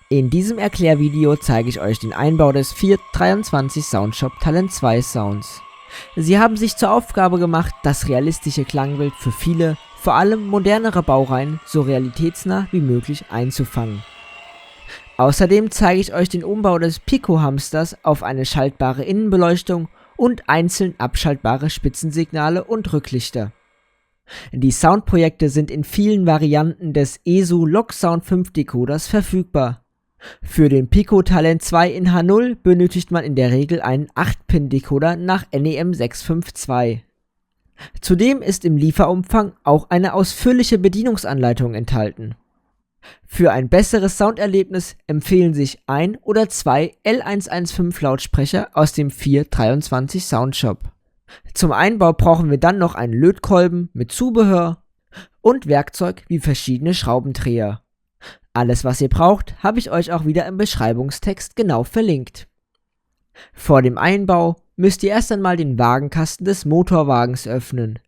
In diesem Erklärvideo zeige ich euch den Einbau des Fiat 23 Soundshop Talent 2 Sounds. Sie haben sich zur Aufgabe gemacht, das realistische Klangbild für viele, vor allem modernere Baureihen, so realitätsnah wie möglich einzufangen. Außerdem zeige ich euch den Umbau des Pico Hamsters auf eine schaltbare Innenbeleuchtung und einzeln abschaltbare Spitzensignale und Rücklichter. Die Soundprojekte sind in vielen Varianten des ESU Logsound 5 Decoders verfügbar. Für den Pico Talent 2 in H0 benötigt man in der Regel einen 8-Pin-Decoder nach NEM 652. Zudem ist im Lieferumfang auch eine ausführliche Bedienungsanleitung enthalten. Für ein besseres Sounderlebnis empfehlen sich ein oder zwei L115 Lautsprecher aus dem Fiat 23 Soundshop. Zum Einbau brauchen wir dann noch einen Lötkolben mit Zubehör und Werkzeug wie verschiedene Schraubendreher. Alles, was ihr braucht, habe ich euch auch wieder im Beschreibungstext genau verlinkt. Vor dem Einbau müsst ihr erst einmal den Wagenkasten des Motorwagens öffnen.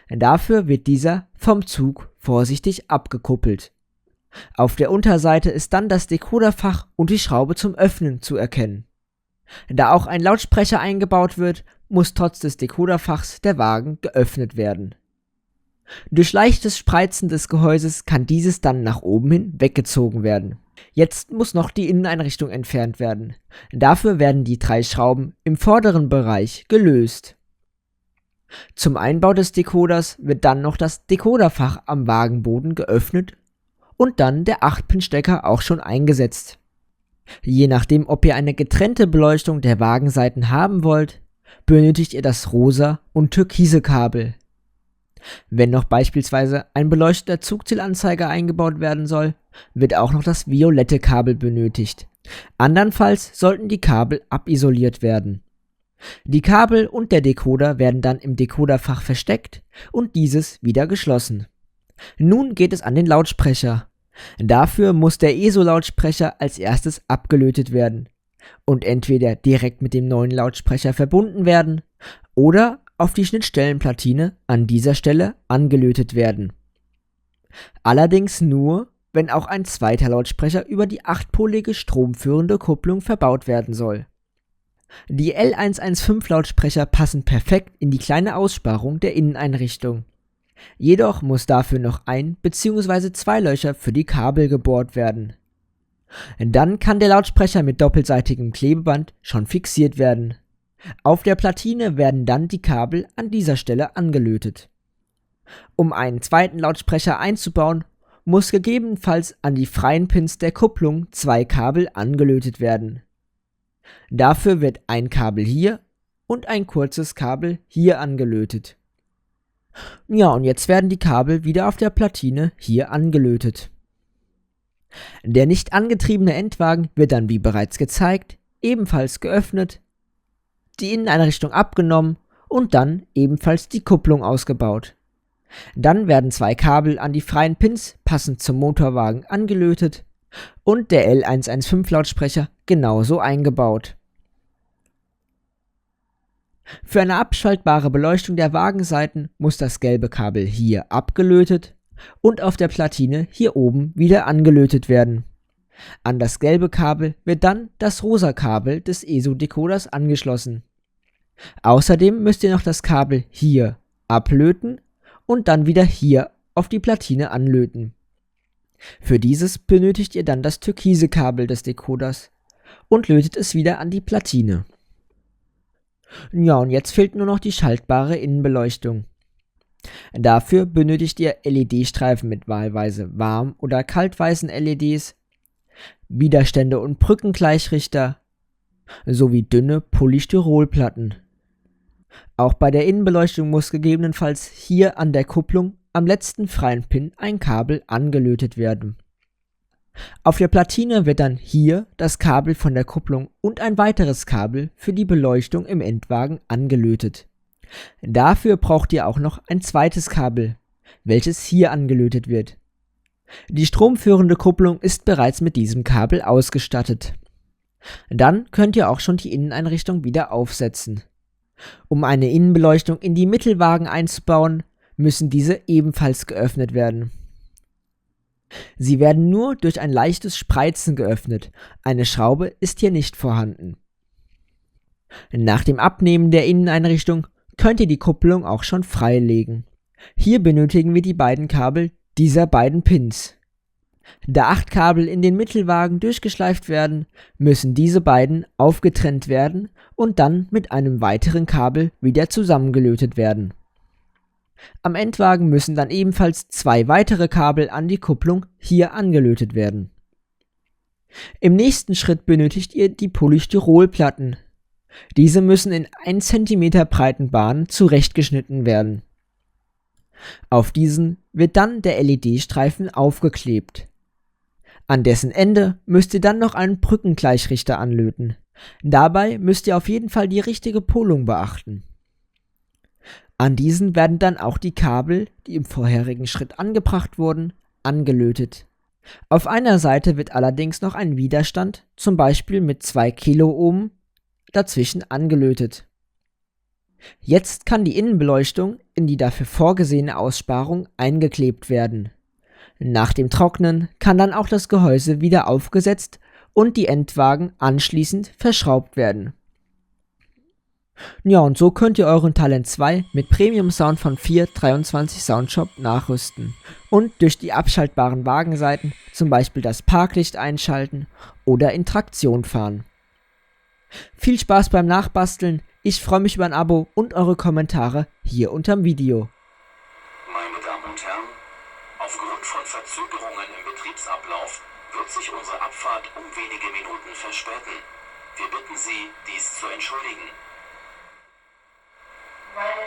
Dafür wird dieser vom Zug vorsichtig abgekuppelt. Auf der Unterseite ist dann das Decoderfach und die Schraube zum Öffnen zu erkennen. Da auch ein Lautsprecher eingebaut wird, muss trotz des Decoderfachs der Wagen geöffnet werden. Durch leichtes Spreizen des Gehäuses kann dieses dann nach oben hin weggezogen werden. Jetzt muss noch die Inneneinrichtung entfernt werden. Dafür werden die 3 Schrauben im vorderen Bereich gelöst. Zum Einbau des Decoders wird dann noch das Decoderfach am Wagenboden geöffnet und dann der 8-Pin-Stecker auch schon eingesetzt. Je nachdem, ob ihr eine getrennte Beleuchtung der Wagenseiten haben wollt, benötigt ihr das rosa und türkise Kabel. Wenn noch beispielsweise ein beleuchteter Zugzielanzeiger eingebaut werden soll, wird auch noch das violette Kabel benötigt. Andernfalls sollten die Kabel abisoliert werden. Die Kabel und der Decoder werden dann im Decoderfach versteckt und dieses wieder geschlossen. Nun geht es an den Lautsprecher. Dafür muss der ESO-Lautsprecher als erstes abgelötet werden und entweder direkt mit dem neuen Lautsprecher verbunden werden oder auf die Schnittstellenplatine an dieser Stelle angelötet werden. Allerdings nur, wenn auch ein zweiter Lautsprecher über die 8-polige stromführende Kupplung verbaut werden soll. Die L115 Lautsprecher passen perfekt in die kleine Aussparung der Inneneinrichtung. Jedoch muss dafür noch ein bzw. 2 Löcher für die Kabel gebohrt werden. Dann kann der Lautsprecher mit doppelseitigem Klebeband schon fixiert werden. Auf der Platine werden dann die Kabel an dieser Stelle angelötet. Um einen zweiten Lautsprecher einzubauen, muss gegebenenfalls an die freien Pins der Kupplung 2 Kabel angelötet werden. Dafür wird ein Kabel hier und ein kurzes Kabel hier angelötet. Ja, und jetzt werden die Kabel wieder auf der Platine hier angelötet. Der nicht angetriebene Endwagen wird dann wie bereits gezeigt, ebenfalls geöffnet, die Inneneinrichtung abgenommen und dann ebenfalls die Kupplung ausgebaut. Dann werden 2 Kabel an die freien Pins passend zum Motorwagen angelötet und der L115 Lautsprecher genauso eingebaut. Für eine abschaltbare Beleuchtung der Wagenseiten muss das gelbe Kabel hier abgelötet und auf der Platine hier oben wieder angelötet werden. An das gelbe Kabel wird dann das rosa Kabel des ESO-Decoders angeschlossen. Außerdem müsst ihr noch das Kabel hier ablöten und dann wieder hier auf die Platine anlöten. Für dieses benötigt ihr dann das türkise Kabel des Decoders und lötet es wieder an die Platine. Ja, und jetzt fehlt nur noch die schaltbare Innenbeleuchtung. Dafür benötigt ihr LED-Streifen mit wahlweise warm- oder kaltweißen LEDs, Widerstände und Brückengleichrichter sowie dünne Polystyrolplatten. Auch bei der Innenbeleuchtung muss gegebenenfalls hier an der Kupplung am letzten freien Pin ein Kabel angelötet werden. Auf der Platine wird dann hier das Kabel von der Kupplung und ein weiteres Kabel für die Beleuchtung im Endwagen angelötet. Dafür braucht ihr auch noch ein zweites Kabel, welches hier angelötet wird. Die stromführende Kupplung ist bereits mit diesem Kabel ausgestattet. Dann könnt ihr auch schon die Inneneinrichtung wieder aufsetzen. Um eine Innenbeleuchtung in die Mittelwagen einzubauen, müssen diese ebenfalls geöffnet werden. Sie werden nur durch ein leichtes Spreizen geöffnet, eine Schraube ist hier nicht vorhanden. Nach dem Abnehmen der Inneneinrichtung könnt ihr die Kupplung auch schon freilegen. Hier benötigen wir die beiden Kabel dieser beiden Pins. Da 8 Kabel in den Mittelwagen durchgeschleift werden, müssen diese beiden aufgetrennt werden und dann mit einem weiteren Kabel wieder zusammengelötet werden. Am Endwagen müssen dann ebenfalls 2 weitere Kabel an die Kupplung hier angelötet werden. Im nächsten Schritt benötigt ihr die Polystyrolplatten. Diese müssen in 1 cm breiten Bahnen zurechtgeschnitten werden. Auf diesen wird dann der LED-Streifen aufgeklebt. An dessen Ende müsst ihr dann noch einen Brückengleichrichter anlöten. Dabei müsst ihr auf jeden Fall die richtige Polung beachten. An diesen werden dann auch die Kabel, die im vorherigen Schritt angebracht wurden, angelötet. Auf einer Seite wird allerdings noch ein Widerstand, zum Beispiel mit 2 Kiloohm, dazwischen angelötet. Jetzt kann die Innenbeleuchtung in die dafür vorgesehene Aussparung eingeklebt werden. Nach dem Trocknen kann dann auch das Gehäuse wieder aufgesetzt und die Endwagen anschließend verschraubt werden. Ja, und so könnt ihr euren Talent 2 mit Premium Sound von 423 Soundshop nachrüsten und durch die abschaltbaren Wagenseiten zum Beispiel das Parklicht einschalten oder in Traktion fahren. Viel Spaß beim Nachbasteln, ich freue mich über ein Abo und eure Kommentare hier unterm Video. Meine Damen und Herren, aufgrund von Verzögerungen im Betriebsablauf wird sich unsere Abfahrt um wenige Minuten verspäten. Wir bitten Sie, dies zu entschuldigen. Meine